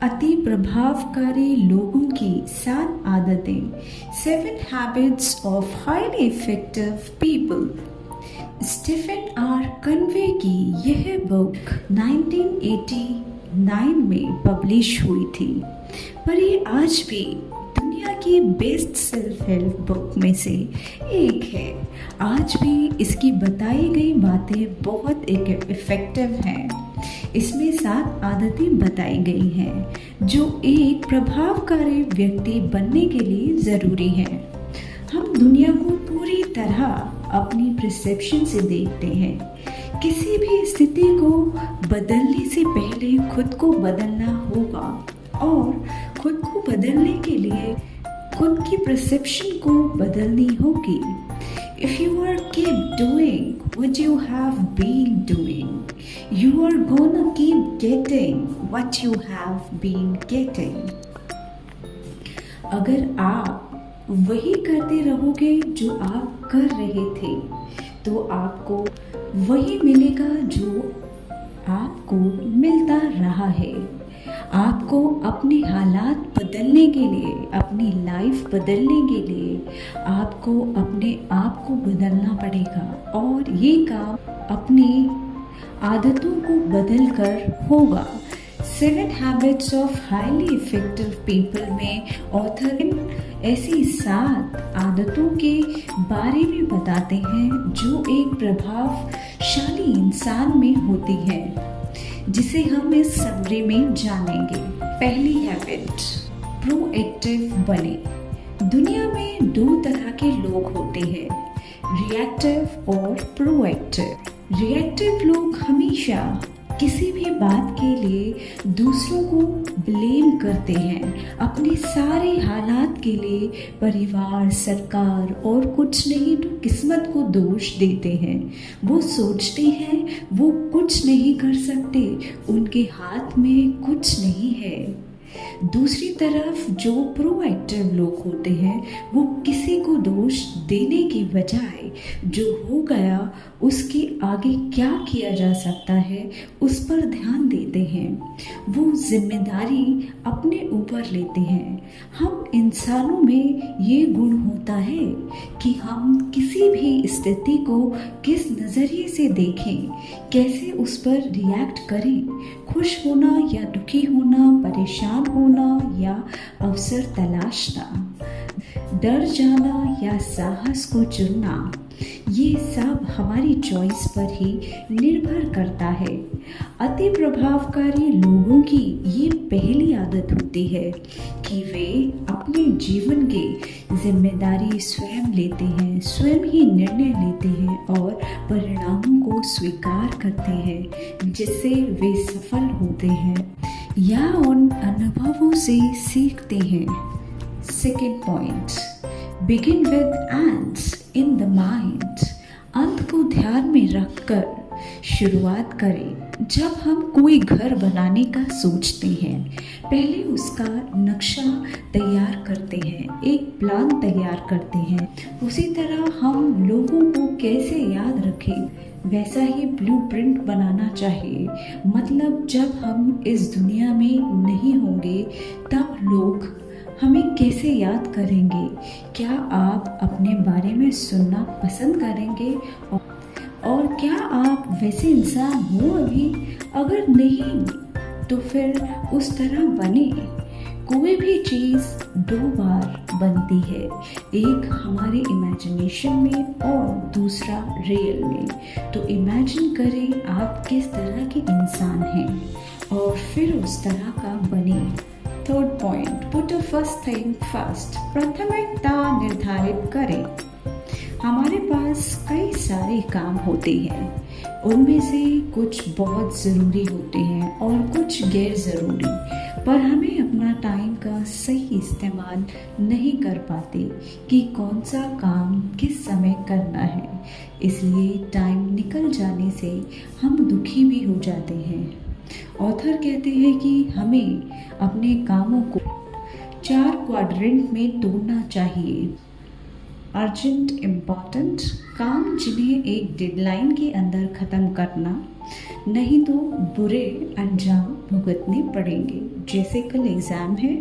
अति प्रभावकारी लोगों की 7 आदतें, 7 habits of highly effective people. Stephen R Covey की यह बुक 1989 में पब्लिश हुई थी, पर ये आज भी दुनिया की बेस्ट सेल्फ हेल्प बुक में से एक है। आज भी इसकी बताई गई बातें बहुत इफेक्टिव हैं। इसमें 7 आदतें बताई गई हैं जो एक प्रभावकारी व्यक्ति बनने के लिए ज़रूरी हैं। हम दुनिया को पूरी तरह अपनी परसेप्शन से देखते हैं। किसी भी स्थिति को बदलने से पहले खुद को बदलना होगा और खुद को बदलने के लिए खुद की परसेप्शन को बदलनी होगी। If you are keep doing what you have been doing, you are gonna keep getting what you have been getting. अगर आप वही करते रहोगे जो आप कर रहे थे, तो आपको वही मिलेगा जो आपको मिलता रहा है। आपको अपने हालात बदलने के लिए, अपनी लाइफ बदलने के लिए आपको अपने आप को बदलना पड़ेगा और ये काम अपनी आदतों को बदल कर होगा। 7 habits of highly effective people में ऑथर ऐसी 7 आदतों के बारे में बताते हैं जो एक प्रभावशाली इंसान में होती है, जिसे हम इस समरी में जानेंगे। पहली हैबिट, प्रोएक्टिव बने। दुनिया में 2 तरह के लोग होते हैं, रिएक्टिव और प्रोएक्टिव। रिएक्टिव लोग हमेशा किसी भी बात के लिए दूसरों को ब्लेम करते हैं, अपने सारे हालात के लिए परिवार, सरकार और कुछ नहीं तो किस्मत को दोष देते हैं। वो सोचते हैं वो कुछ नहीं कर सकते, उनके हाथ में कुछ नहीं है। दूसरी तरफ जो प्रोएक्टिव लोग होते हैं, वो किसी को दोष देने की बजाय जो हो गया उसके आगे क्या किया जा सकता है उस पर ध्यान देते हैं। वो जिम्मेदारी अपने ऊपर लेते हैं। हम इंसानों में ये गुण होता है कि हम किसी भी स्थिति को किस नज़रिए से देखें, कैसे उस पर रिएक्ट करें, खुश होना या दुखी होना, परेशान होना या अवसर तलाशना, डर जाना या साहस को चुनना, ये सब हमारी चॉइस पर ही निर्भर करता है। अति प्रभावकारी लोगों की ये पहली आदत होती है कि वे अपने जीवन की जिम्मेदारी स्वयं लेते हैं, स्वयं ही निर्णय लेते हैं और परिणामों को स्वीकार करते हैं, जिससे वे सफल होते हैं या उन अनुभवों से सीखते हैं। Second point, begin with ends in the mind. अंत को ध्यान में रखकर शुरुआत करें। जब हम कोई घर बनाने का सोचते हैं, पहले उसका नक्शा तैयार करते हैं, एक प्लान तैयार करते हैं। उसी तरह हम लोगों को कैसे याद रखें, वैसा ही ब्लूप्रिंट बनाना चाहिए। मतलब जब हम इस दुनिया में नहीं होंगे, तब लोग हमें कैसे याद करेंगे? क्या आप अपने बारे में सुनना पसंद करेंगे? और क्या आप वैसे इंसान हो अभी? अगर नहीं, तो फिर उस तरह बने। कोई भी चीज़ 2 बार बनती है, एक हमारे इमेजिनेशन में और दूसरा रियल में। तो इमेजिन करें आप किस तरह के इंसान हैं और फिर उस तरह का बने। Third point, put a first thing first. प्राथमिकता निर्धारित करें। हमारे पास कई सारे काम होते हैं, उनमें से कुछ बहुत ज़रूरी होते हैं और कुछ गैर ज़रूरी, पर हमें अपना टाइम का सही इस्तेमाल नहीं कर पाते कि कौन सा काम किस समय करना है। इसलिए टाइम निकल जाने से हम दुखी भी हो जाते हैं। ऑथर कहते हैं कि हमें अपने कामों को 4 क्वाड्रेंट में तोड़ना चाहिए। अर्जेंट, इम्पॉर्टेंट काम जिन्हें एक डेडलाइन के अंदर ख़त्म करना, नहीं तो बुरे अंजाम भुगतने पड़ेंगे। जैसे कल एग्ज़ाम है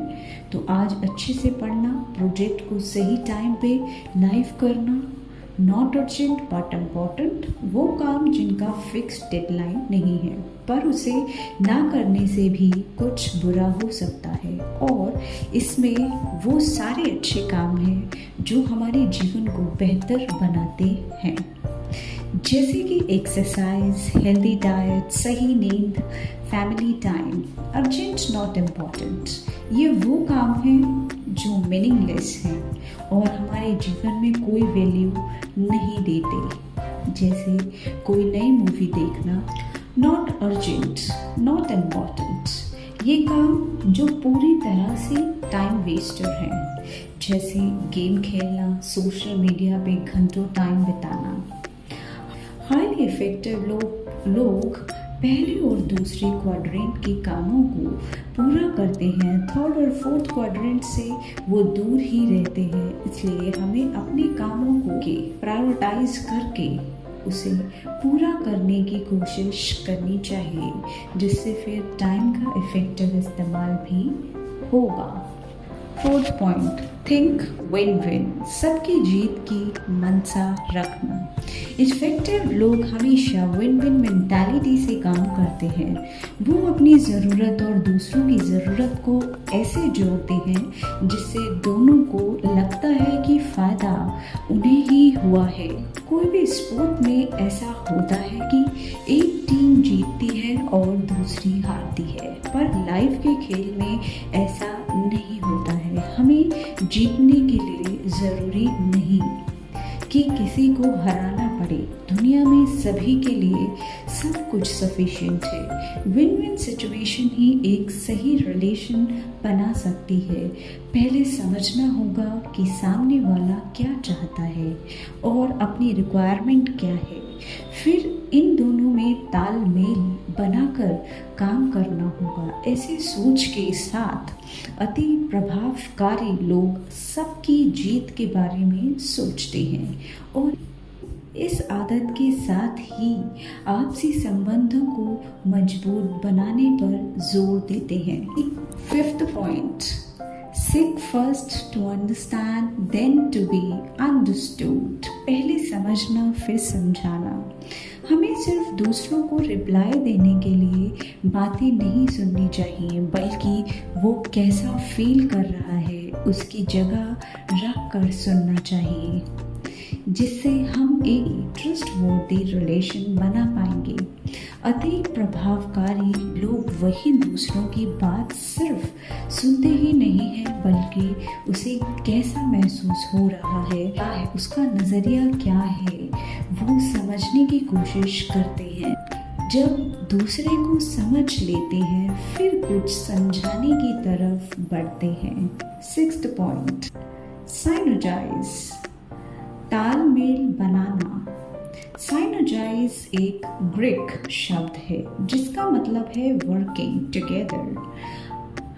तो आज अच्छे से पढ़ना, प्रोजेक्ट को सही टाइम पे लाइव करना। नॉट अर्जेंट बट इम्पॉर्टेंट वो काम जिनका फिक्स डेडलाइन नहीं है, पर उसे ना करने से भी कुछ बुरा हो सकता है। और इसमें वो सारे अच्छे काम हैं जो हमारे जीवन को बेहतर बनाते हैं, जैसे कि एक्सरसाइज, हेल्दी डाइट, सही नींद, family time. Urgent not important ये वो काम हैं जो मीनिंगलेस हैं और हमारे जीवन में कोई वैल्यू नहीं देते, जैसे कोई नई मूवी देखना। नॉट अर्जेंट, नॉट इम्पॉर्टेंट ये काम जो पूरी तरह से टाइम वेस्टर हैं, जैसे गेम खेलना, सोशल मीडिया पे घंटों टाइम बिताना। हाईली इफेक्टिव लोग पहले और दूसरे क्वाड्रेंट के कामों को पूरा करते हैं, थर्ड और फोर्थ क्वाड्रेंट से वो दूर ही रहते हैं। इसलिए हमें अपने कामों को प्रायोरिटाइज करके उसे पूरा करने की कोशिश करनी चाहिए, जिससे फिर टाइम का इफेक्टिव इस्तेमाल भी होगा। Fourth point, think win win सबकी जीत की मंशा रखना। इफेक्टिव लोग हमेशा विन विन मेंटालिटी से काम करते हैं। वो अपनी ज़रूरत और दूसरों की ज़रूरत को ऐसे जोड़ते हैं जिससे दोनों को लगता है कि फ़ायदा उन्हें ही हुआ है। कोई भी स्पोर्ट में ऐसा होता है कि एक टीम जीतती है और दूसरी हारती है, पर लाइफ के खेल में ऐसा नहीं होता है। हमें जीतने के लिए ज़रूरी नहीं कि किसी को हराना पड़े। दुनिया में सभी के लिए सब कुछ सफिशिएंट है। विन विन सिचुएशन ही एक सही रिलेशन बना सकती है। पहले समझना होगा कि सामने वाला क्या चाहता है और अपनी रिक्वायरमेंट क्या है, फिर इन दोनों में तालमेल बनाकर काम करना होगा। ऐसी सोच के साथ अति प्रभावकारी लोग सबकी जीत के बारे में सोचते हैं और इस आदत के साथ ही आपसी संबंधों को मजबूत बनाने पर जोर देते हैं। Fifth point, seek first to understand then to be understood. पहले समझना फिर समझाना। हमें सिर्फ दूसरों को रिप्लाई देने के लिए बातें नहीं सुननी चाहिए, बल्कि वो कैसा फील कर रहा है उसकी जगह रख कर सुनना चाहिए, जिससे हम एक ट्रस्टवर्दी रिलेशन बना पाएंगे। अति प्रभावकारी लोग वही दूसरों की बात सिर्फ सुनते ही नहीं हैं, बल्कि उसे कैसा महसूस हो रहा है, क्या है उसका नज़रिया, क्या है वो समझने की कोशिश करते हैं। जब दूसरे को समझ लेते हैं फिर कुछ समझाने की तरफ बढ़ते हैं। सिक्स्थ पॉइंट, साइनर्जाइज, तालमेल बनाना। साइनर्जाइज एक ग्रीक शब्द है जिसका मतलब है वर्किंग टुगेदर।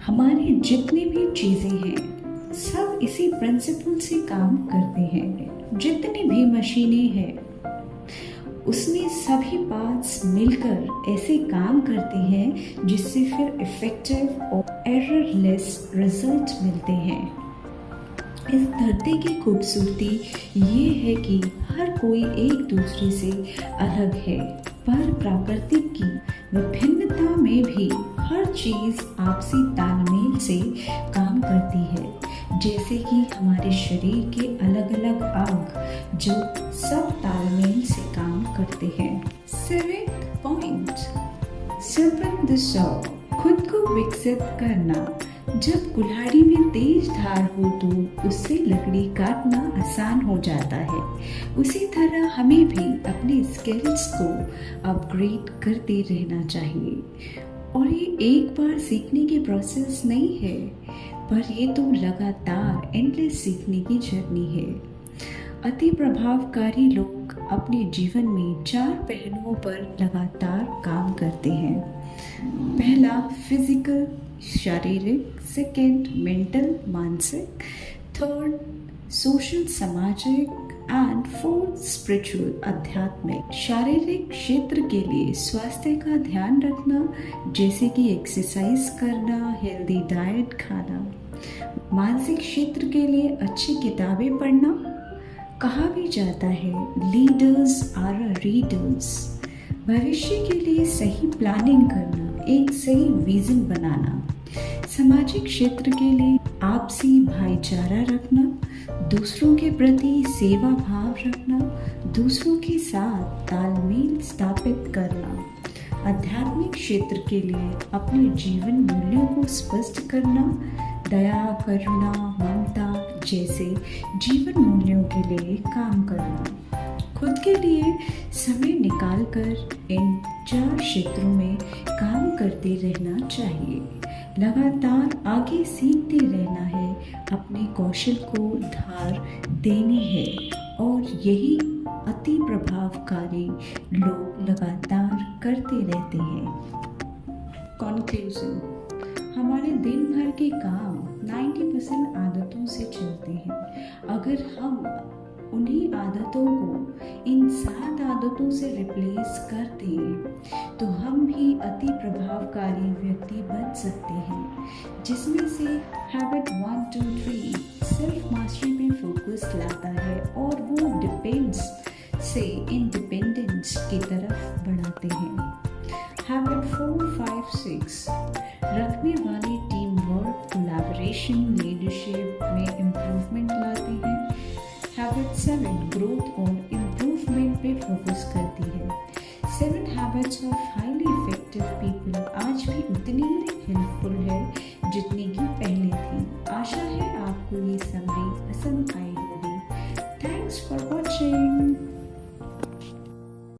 हमारी जितनी भी चीज़ें हैं सब इसी प्रिंसिपल से काम करते हैं। जितनी भी मशीनें हैं उसमें सभी पार्ट्स मिलकर ऐसे काम करते हैं जिससे फिर इफेक्टिव और एररलेस रिजल्ट मिलते हैं। इस धरती की खूबसूरती ये है कि हर कोई एक दूसरे से अलग है, पर प्रकृति की विभिन्नता में भी हर चीज़ आपसी तालमेल से काम करती है। जैसे कि हमारे शरीर के अलग अलग अंग जो सब तालमेल से काम करते हैं। Seventh point, sharpen the saw, खुद को विकसित करना। जब कुल्हाड़ी में तेज धार हो तो उससे लकड़ी काटना आसान हो जाता है। उसी तरह हमें भी अपने स्किल्स को अपग्रेड करते रहना चाहिए। और ये एक बार सीखने की प्रोसेस नहीं है, पर ये तो लगातार एंडलेस सीखने की जर्नी है। अति प्रभावकारी लोग अपने जीवन में 4 पहलुओं पर लगातार काम करते हैं। पहला फिजिकल शारीरिक, सेकंड मेंटल मानसिक, थर्ड सोशल सामाजिक एंड फोर्थ स्पिरिचुअल आध्यात्मिक। शारीरिक क्षेत्र के लिए स्वास्थ्य का ध्यान रखना, जैसे कि एक्सरसाइज करना, हेल्दी डाइट खाना। मानसिक क्षेत्र के लिए अच्छी किताबें पढ़ना। कहा भी जाता है लीडर्स आर रीडर्स। भविष्य के लिए सही प्लानिंग करना, एक सही विजन बनाना। सामाजिक क्षेत्र के लिए आपसी भाईचारा रखना, दूसरों के प्रति सेवा भाव रखना, दूसरों के साथ तालमेल स्थापित करना। आध्यात्मिक क्षेत्र के लिए अपने जीवन मूल्यों को स्पष्ट करना, दया, करुणा, ममता जैसे जीवन मूल्यों के लिए काम करना। खुद के लिए समय निकालकर इन 4 क्षेत्रों में काम करते रहना चाहिए। लगातार आगे सीखते रहना है, अपने कौशल को धार देनी है, और यही अति प्रभावकारी लोग लगातार करते रहते हैं। कंक्लूजन। हमारे दिन भर के काम 90% आदतों से चलते हैं। अगर हम उन्हीं आदतों को इन 7 आदतों से रिप्लेस कर दें तो हम भी अति प्रभावकारी व्यक्ति बन सकते हैं, जिसमें से हैबिट 1, 2, 3 सेल्फ मास्टरी पे फोकस लाता है और वो डिपेंड्स से इंडिपेंडेंस की तरफ बढ़ाते हैं। हैबिट 4, 5, 6 रखने वाले टीम वर्क, कोलैबोरेशन, लीडरशिप में इम्प्रूवमेंट लाते हैं। हैबिट 7 ग्रोथ और इम्प्रूवमेंट पे फोकस करती है। 7 habits of highly effective people आज भी उतनी ही हेल्पफुल है जितनी कि पहले थी। आशा है आपको ये समरी पसंद आई होगी। Thanks for watching.